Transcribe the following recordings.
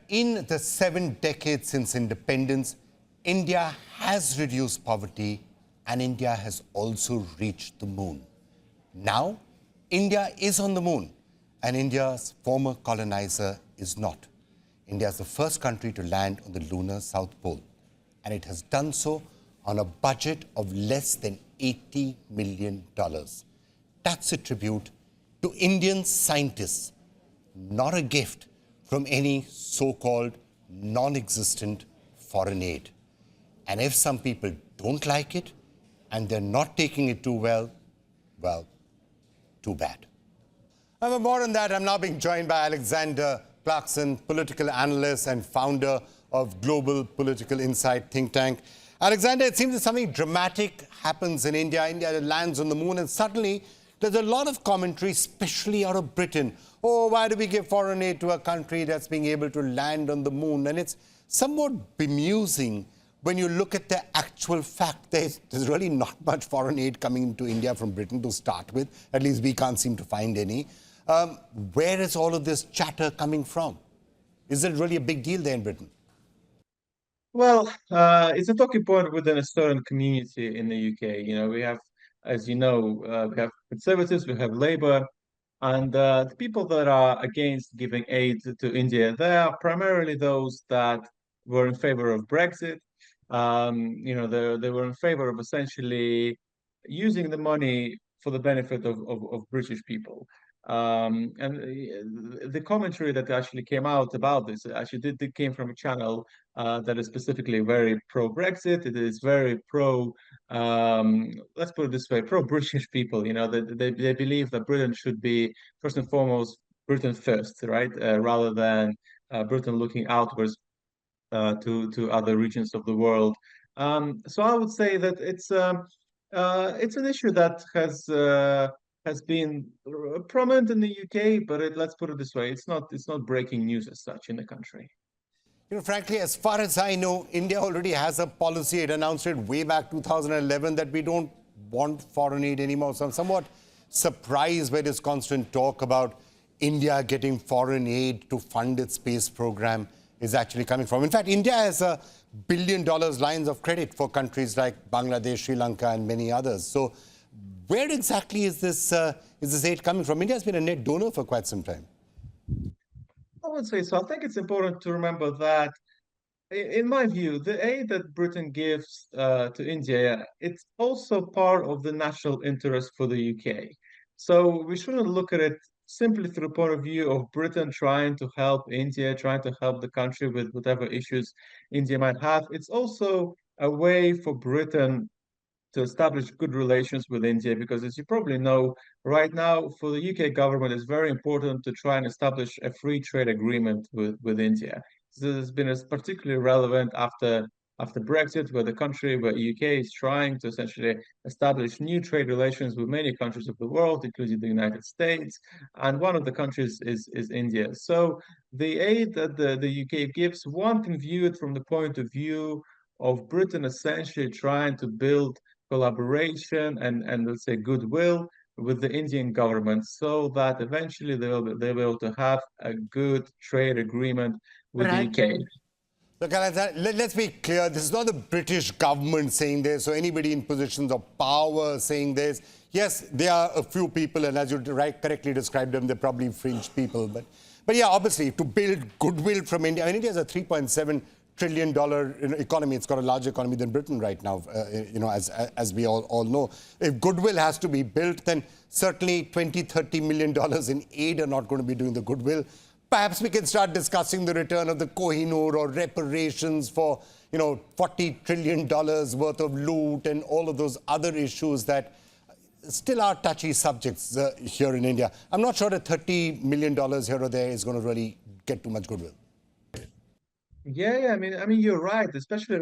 in the 7 decades since independence, India has reduced poverty and India has also reached the moon. Now, India is on the moon and India's former colonizer is not. India is the first country to land on the lunar South Pole, and it has done so on a budget of less than $80 million. That's a tribute to Indian scientists, not a gift from any so-called non-existent foreign aid. And if some people don't like it and they're not taking it too well, well, too bad. For more on that, I'm now being joined by Alexander Clarkson, political analyst and founder of Global Political Insight think tank. Alexander, it seems that something dramatic happens in India. India lands on the moon, and suddenly there's a lot of commentary, especially out of Britain. Oh, why do we give foreign aid to a country that's being able to land on the moon? And it's somewhat bemusing when you look at the actual fact. There's really not much foreign aid coming into India from Britain to start with. At least we can't seem to find any. Where is all of this chatter coming from? Is it really a big deal there in Britain? Well, it's a talking point within a certain community in the UK. We have, as you know, we have Conservatives, we have Labour, and the people that are against giving aid to India, they are primarily those that were in favor of Brexit. They were in favor of essentially using the money for the benefit of British people. And the commentary that actually came out about this actually did came from a channel that is specifically very pro-Brexit. It is very let's put it this way, pro-British people. They believe that Britain should be, first and foremost, Britain first, right? Rather than Britain looking outwards to other regions of the world. So I would say that it's an issue that has been prominent in the UK, but let's put it this way: it's not breaking news as such in the country. Frankly, as far as I know, India already has a policy. It announced it way back 2011 that we don't want foreign aid anymore. So I'm somewhat surprised by this constant talk about India getting foreign aid to fund its space program is actually coming from. In fact, India has $1 billion lines of credit for countries like Bangladesh, Sri Lanka, and many others. So where exactly is this aid coming from? India has been a net donor for quite some time. I would say so. I think it's important to remember that, in my view, the aid that Britain gives to India, it's also part of the national interest for the UK. So we shouldn't look at it simply through the point of view of Britain trying to help India, trying to help the country with whatever issues India might have. It's also a way for Britain to establish good relations with India, because, as you probably know, right now for the UK government, it's very important to try and establish a free trade agreement with India. This has been particularly relevant after Brexit, where UK is trying to essentially establish new trade relations with many countries of the world, including the United States, and one of the countries is India. So the aid that the UK gives, one can view it from the point of view of Britain essentially trying to build collaboration and let's say goodwill with the Indian government, so that eventually they'll be able to have a good trade agreement with the UK. Look, let's be clear. This is not the British government saying this or anybody in positions of power saying this. Yes, there are a few people, and as you correctly described them, they're probably fringe people. But yeah, obviously, to build goodwill from India. I mean, India has a $3.7 trillion economy. It's got a larger economy than Britain right now, as we all know. If goodwill has to be built, then certainly $20–30 million in aid are not going to be doing the goodwill. Perhaps we can start discussing the return of the Kohinoor or reparations for, $40 trillion worth of loot and all of those other issues that still are touchy subjects here in India. I'm not sure that $30 million here or there is going to really get too much goodwill. Yeah, I mean, you're right. Especially,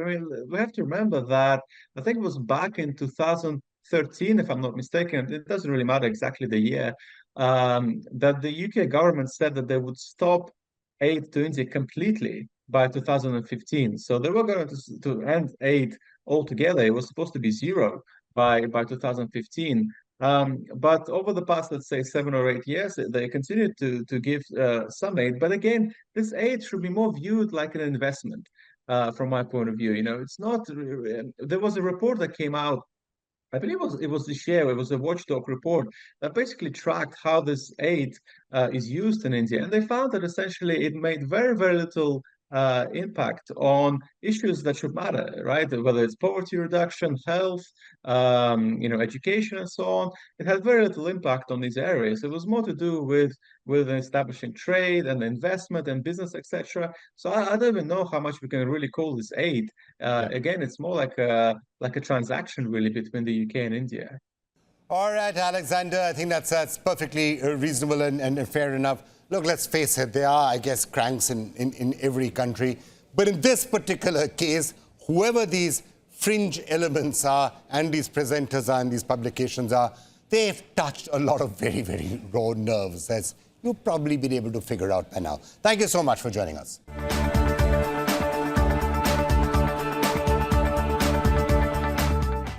we have to remember that I think it was back in 2013, if I'm not mistaken. It doesn't really matter exactly the year. That the UK government said that they would stop aid to India completely by 2015. So they were going to end aid altogether. It was supposed to be zero by 2015. But over the past, let's say, 7 or 8 years, they continue to give some aid. But again, this aid should be more viewed like an investment, from my point of view. You know, it's not. There was a report that came out. I believe it was this year. It was a watchdog report that basically tracked how this aid is used in India, and they found that essentially it made very, very little impact on issues that should matter, right? Whether it's poverty reduction, health, education, and so on. It had very little impact on these areas. It was more to do with establishing trade and investment and business, etc. So I don't even know how much we can really call this aid. Yeah. Again, it's more like a transaction really between the UK and India. All right, Alexander, I think that's perfectly reasonable and fair enough. Look, let's face it, there are, I guess, cranks in every country. But in this particular case, whoever these fringe elements are and these presenters are and these publications are, they've touched a lot of very, very raw nerves, as you've probably been able to figure out by now. Thank you so much for joining us.